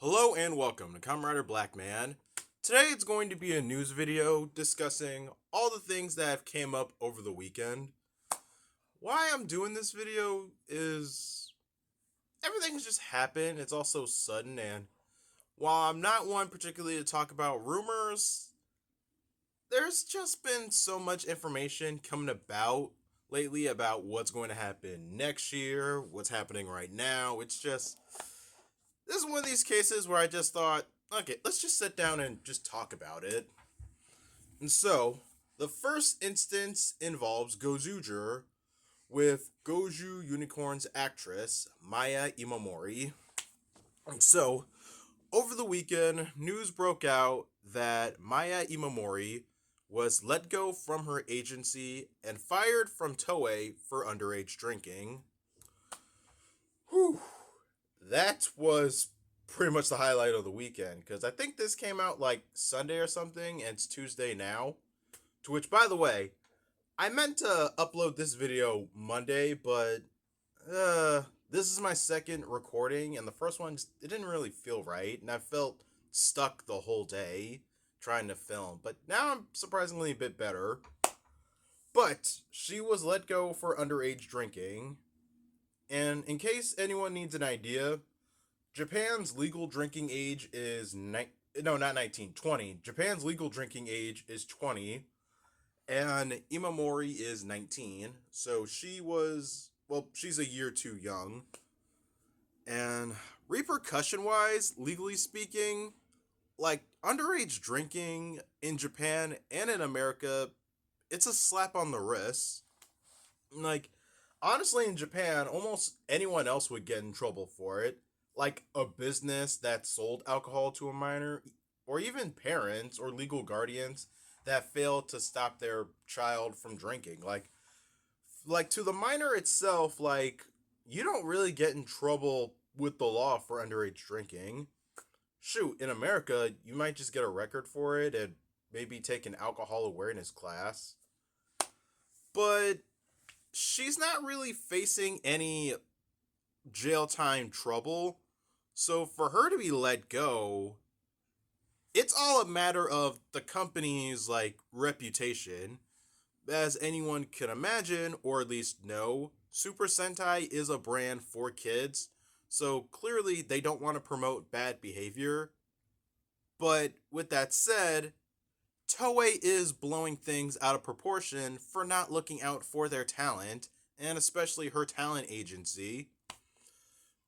Hello and welcome to KamenRider Blackman. Today it's going to be a news video discussing all the things that have came up over the weekend. Why I'm doing this video is everything's just happened. It's also sudden, and while I'm not one particularly to talk about rumors, there's just been so much information coming about lately about what's going to happen next year, what's happening right now. This is one of these cases where I just thought, okay, let's just sit down and just talk about it. And so, the first instance involves Gozyu with Gozyu Unicorn's actress, Maya Imamori. And so, over the weekend, news broke out that Maya Imamori was let go from her agency and fired from Toei for underage drinking. Whew. That was pretty much the highlight of the weekend, because I think this came out like Sunday or something, and it's Tuesday now. To which, by the way, I meant to upload this video Monday, but this is my second recording, and the first one, it didn't really feel right, and I felt stuck the whole day trying to film. But now I'm surprisingly a bit better. But she was let go for underage drinking. And in case anyone needs an idea, Japan's legal drinking age is not 19, 20. Japan's legal drinking age is 20, and Imamori is 19. So she's a year too young. And repercussion-wise, legally speaking, like underage drinking in Japan and in America, it's a slap on the wrist. Like, honestly, in Japan, almost anyone else would get in trouble for it. Like a business that sold alcohol to a minor, or even parents or legal guardians that failed to stop their child from drinking. Like to the minor itself, like, you don't really get in trouble with the law for underage drinking. Shoot, in America, you might just get a record for it and maybe take an alcohol awareness class. But she's not really facing any jail time trouble. So for her to be let go, it's all a matter of the company's like reputation. As anyone can imagine, or at least know, Super Sentai is a brand for kids. So clearly they don't want to promote bad behavior. But with that said, Toei is blowing things out of proportion for not looking out for their talent, and especially her talent agency.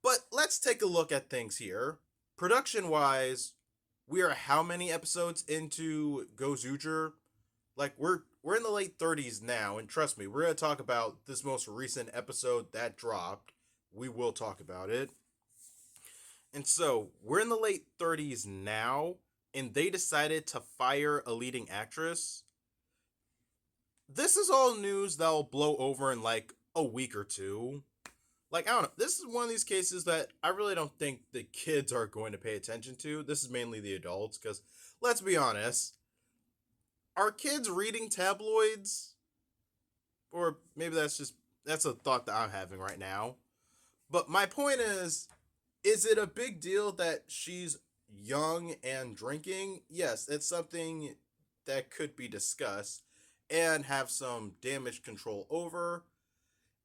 But let's take a look at things here. Production-wise, we are how many episodes into Gozyu? Like, we're in the late 30s now, and trust me, we're going to talk about this most recent episode that dropped. We will talk about it. And so, we're in the late 30s now, and they decided to fire a leading actress. This is all news that'll blow over in like a week or two. Like, I don't know, this is one of these cases that I really don't think the kids are going to pay attention to. This is mainly the adults, because, let's be honest, are kids reading tabloids? Or maybe that's a thought that I'm having right now. But my point is it a big deal that she's young and drinking? Yes, it's something that could be discussed and have some damage control over.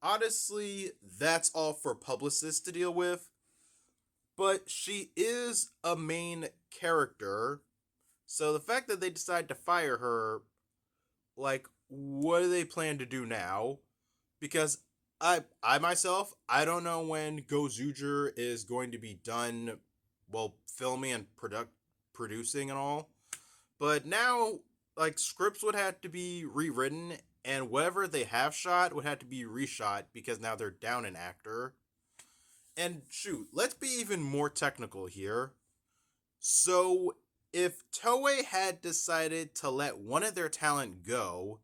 Honestly, that's all for publicists to deal with. But she is a main character. So the fact that they decide to fire her, like, what do they plan to do now? Because I myself, I don't know when Gozyu is going to be done, well, filming and producing and all. But now, like, scripts would have to be rewritten, and whatever they have shot would have to be reshot because now they're down an actor. And shoot, let's be even more technical here. So, if Toei had decided to let one of their talent go,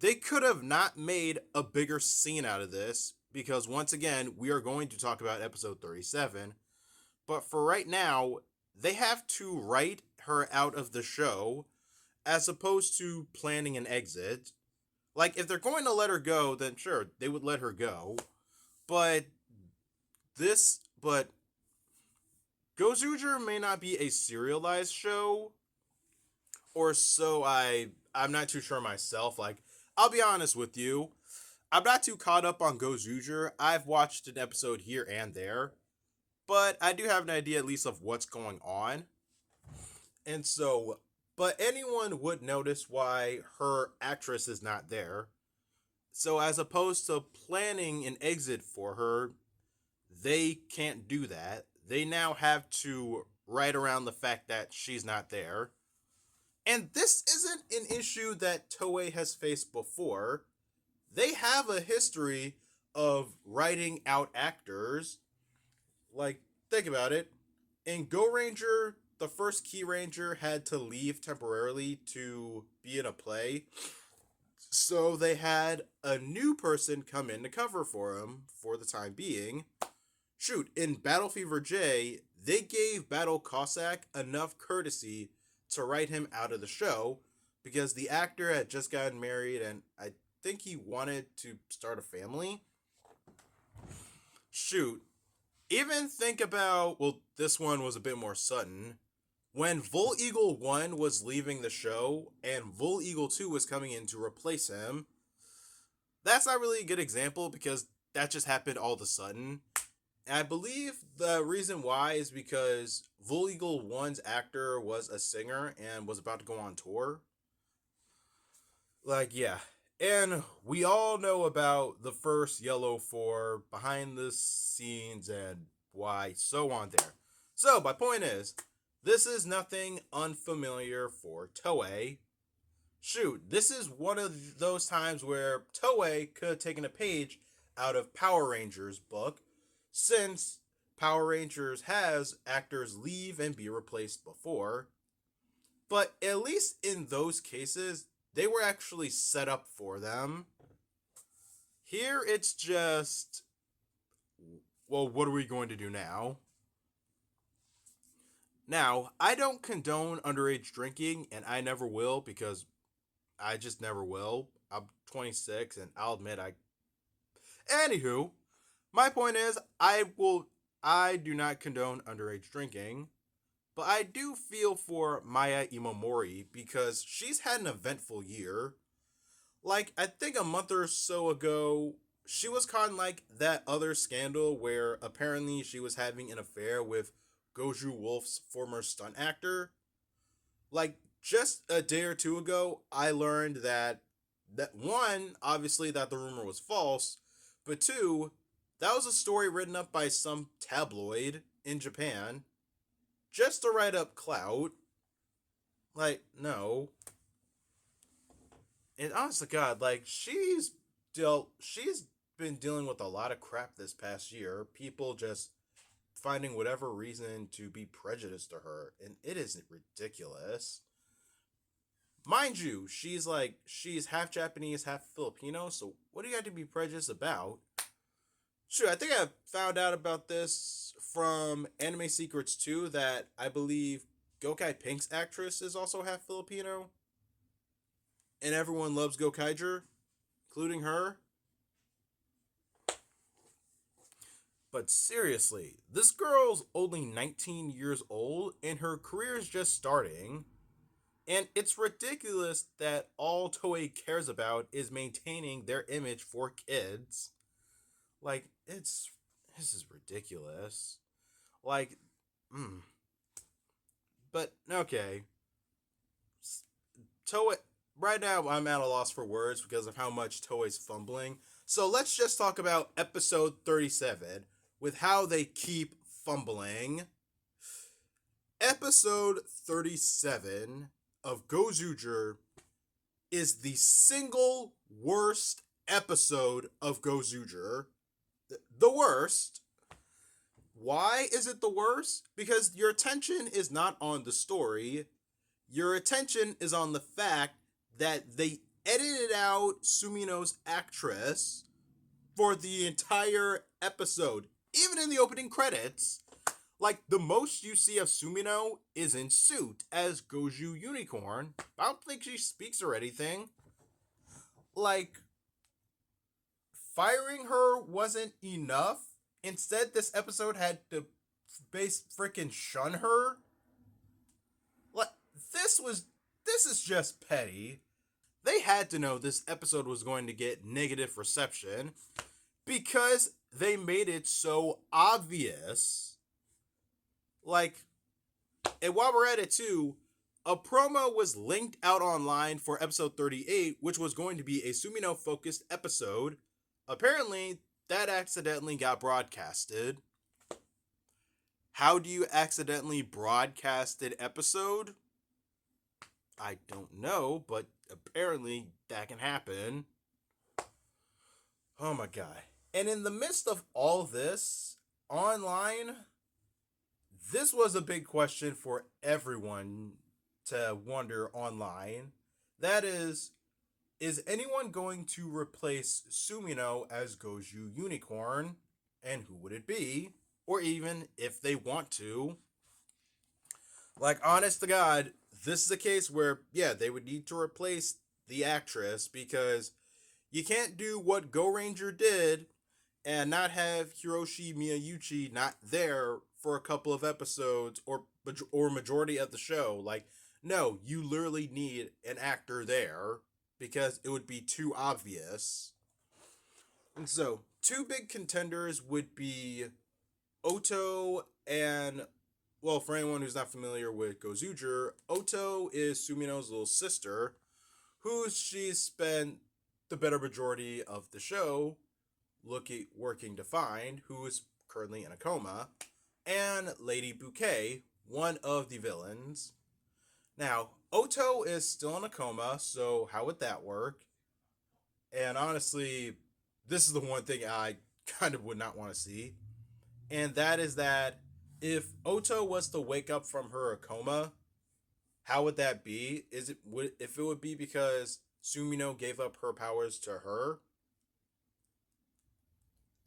they could have not made a bigger scene out of this, because once again, we are going to talk about episode 37. But for right now, they have to write her out of the show as opposed to planning an exit. Like, if they're going to let her go, then sure, they would let her go. But Gozyu may not be a serialized show, or so I'm not too sure myself. Like, I'll be honest with you, I'm not too caught up on Gozyu. I've watched an episode here and there, but I do have an idea at least of what's going on. And so, but anyone would notice why her actress is not there. So as opposed to planning an exit for her, they can't do that. They now have to write around the fact that she's not there. And this isn't an issue that Toei has faced before. They have a history of writing out actors. Like, think about it. In Go Ranger, the first Key Ranger had to leave temporarily to be in a play. So they had a new person come in to cover for him for the time being. Shoot, in Battle Fever J, they gave Battle Cossack enough courtesy to write him out of the show because the actor had just gotten married and I think he wanted to start a family. Shoot, even think about, well, this one was a bit more sudden. When Vol Eagle 1 was leaving the show and Vol Eagle 2 was coming in to replace him, that's not really a good example because that just happened all of a sudden. And I believe the reason why is because Vol Eagle 1's actor was a singer and was about to go on tour. Like, yeah. And we all know about the first Yellow 4 behind the scenes and why, so on there. So, my point is, this is nothing unfamiliar for Toei. Shoot, this is one of those times where Toei could have taken a page out of Power Rangers' book, since Power Rangers has actors leave and be replaced before. But at least in those cases, they were actually set up for them. Here it's just, well, what are we going to do now? Now, I don't condone underage drinking, and I never will because I just never will. I'm 26, and I'll admit Anywho, my point is, I do not condone underage drinking, but I do feel for Maya Imamori because she's had an eventful year. Like, I think a month or so ago, she was caught in, like, that other scandal where apparently she was having an affair with Gozyu Wolf's former stunt actor. Like, just a day or two ago, I learned that one, obviously that the rumor was false, but two, that was a story written up by some tabloid in Japan just to write up clout. Like, no. And honest to God, like, she's been dealing with a lot of crap this past year. People just finding whatever reason to be prejudiced to her, and it is ridiculous. Mind you, she's half Japanese, half Filipino, so what do you have to be prejudiced about? Sure, I think I found out about this from Anime Secrets 2 that I believe Gokai Pink's actress is also half Filipino. And everyone loves Gokaiger, including her. But seriously, this girl's only 19 years old and her career is just starting. And it's ridiculous that all Toei cares about is maintaining their image for kids. Like, this is ridiculous. Like, But, okay. Toei, right now I'm at a loss for words because of how much Toei's fumbling. So let's just talk about episode 37 with how they keep fumbling. Episode 37 of Gozyu is the single worst episode of Gozyu. The worst. Why is it the worst? Because your attention is not on the story. Your attention is on the fact that they edited out Sumino's actress for the entire episode. Even in the opening credits, like, the most you see of Sumino is in suit as Gozyu Unicorn. I don't think she speaks or anything. Like, firing her wasn't enough. Instead, this episode had to freaking shun her. Like this is just petty. They had to know this episode was going to get negative reception because they made it so obvious. Like, and while we're at it too, a promo was linked out online for episode 38, which was going to be a Sumino focused episode. Apparently, that accidentally got broadcasted. How do you accidentally broadcast an episode? I don't know, but apparently that can happen. Oh my god. And in the midst of all this, online, this was a big question for everyone to wonder online. That is anyone going to replace Sumino as Gozyu Unicorn? And who would it be? Or even if they want to. Like, honest to God, this is a case where, yeah, they would need to replace the actress because you can't do what Go Ranger did and not have Hiroshi Miyauchi not there for a couple of episodes or majority of the show. Like, no, you literally need an actor there because it would be too obvious. And so, two big contenders would be Oto and, well, for anyone who's not familiar with Gozuger, Oto is Sumino's little sister, who she's spent the better majority of the show working to find, who is currently in a coma, and Lady Bouquet, one of the villains. Now, Oto is still in a coma, so how would that work? And honestly, this is the one thing I kind of would not want to see. And that is that if Oto was to wake up from her coma, how would that be? If it would be because Sumino gave up her powers to her?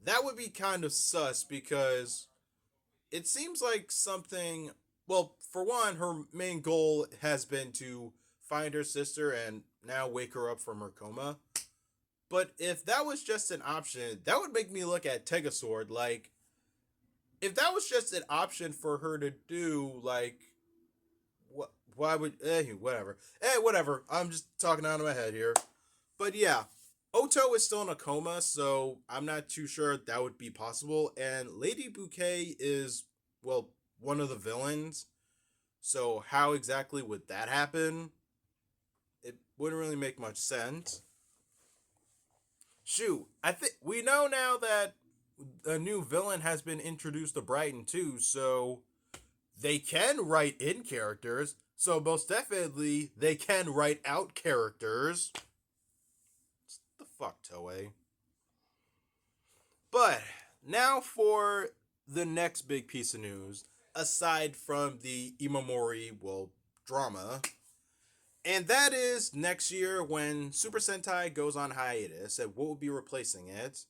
That would be kind of sus because it seems like something. Well, for one, her main goal has been to find her sister and now wake her up from her coma. But if that was just an option, that would make me look at Tegasword like, if that was just an option for her to do, like, what? Why would whatever? Whatever. I'm just talking out of my head here. But yeah, Oto is still in a coma, so I'm not too sure that would be possible. And Lady Bouquet is, well, one of the villains. So how exactly would that happen? It wouldn't really make much sense. Shoot, I think we know now that a new villain has been introduced to Brighton too, so they can write in characters. So most definitely they can write out characters. What the fuck, Toei? But now for the next big piece of news, aside from the Imamori, well, drama. And that is next year when Super Sentai goes on hiatus and what will be replacing it.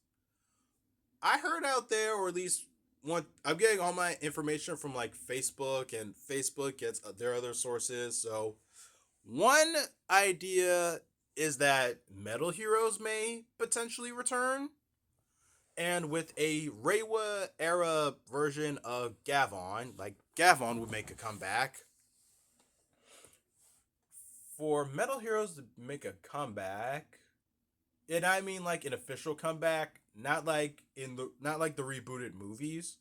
I heard out there, or at least I'm getting all my information from like Facebook, and Facebook gets their other sources. So one idea is that Metal Heroes may potentially return, and with a Reiwa era version of Gavon, like Gavon would make a comeback. For Metal Heroes to make a comeback, and I mean like an official comeback, not like the rebooted movies.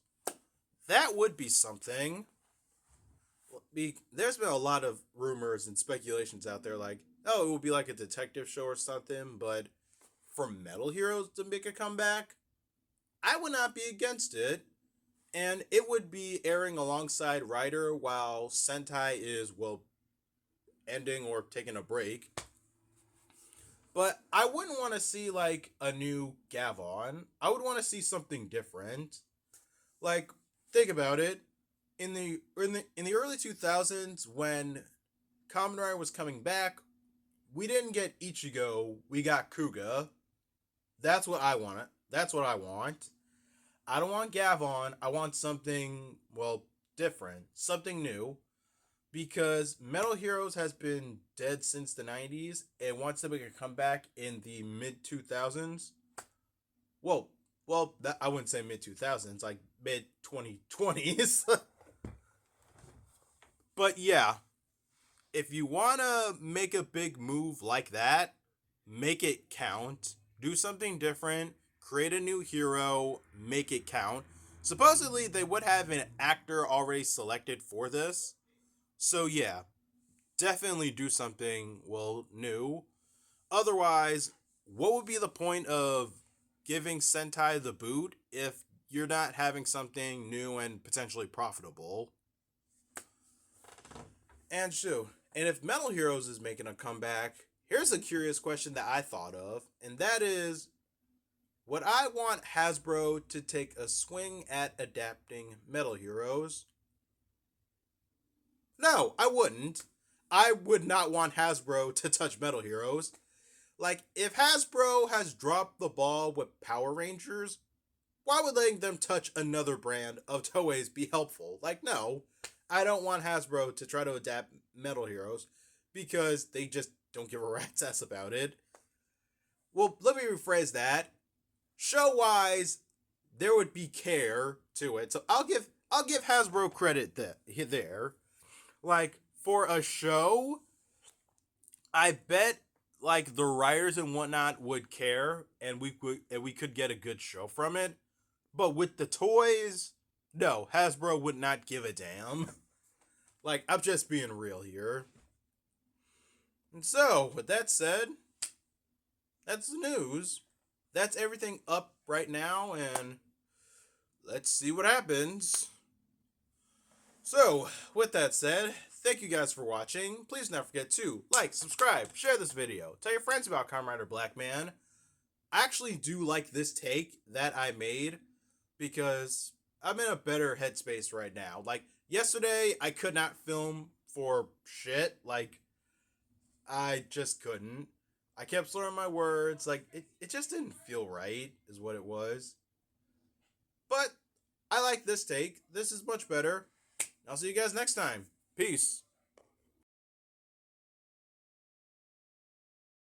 That would be something. There's been a lot of rumors and speculations out there like, oh, it would be like a detective show or something, but for Metal Heroes to make a comeback, I would not be against it. And it would be airing alongside Rider while Sentai is, well, ending or taking a break. But I wouldn't want to see like a new Gavon. I would want to see something different. Like, think about it. In the early 2000s, when KamenRider was coming back, we didn't get Ichigo, we got Kuga. That's what I want. That's what I want. I don't want Gavon. I want something, well, different, something new. Because Metal Heroes has been dead since the 90s and wants to make a comeback in the mid 2000s. Well, I wouldn't say mid 2000s, like mid 2020s. But yeah, if you want to make a big move like that, make it count. Do something different. Create a new hero. Make it count. Supposedly, they would have an actor already selected for this. So yeah, definitely do something, well, new. Otherwise, what would be the point of giving Sentai the boot if you're not having something new and potentially profitable? And shoot, and if Metal Heroes is making a comeback, here's a curious question that I thought of, and that is, would I want Hasbro to take a swing at adapting Metal Heroes? No, I wouldn't. I would not want Hasbro to touch Metal Heroes. Like, if Hasbro has dropped the ball with Power Rangers, why would letting them touch another brand of Toei's be helpful? Like, no, I don't want Hasbro to try to adapt Metal Heroes because they just don't give a rat's ass about it. Well, let me rephrase that. Show-wise, there would be care to it. So I'll give Hasbro credit there. Like, for a show, I bet like the writers and whatnot would care, and we could get a good show from it. But with the toys, no, Hasbro would not give a damn. Like, I'm just being real here. And so, with that said, that's the news. That's everything up right now, and let's see what happens. So, with that said, thank you guys for watching. Please don't forget to like, subscribe, share this video, tell your friends about KamenRider Blackman. I actually do like this take that I made because I'm in a better headspace right now. Like, yesterday, I could not film for shit. Like, I just couldn't. I kept slurring my words. Like, it just didn't feel right, is what it was. But I like this take. This is much better. I'll see you guys next time. Peace.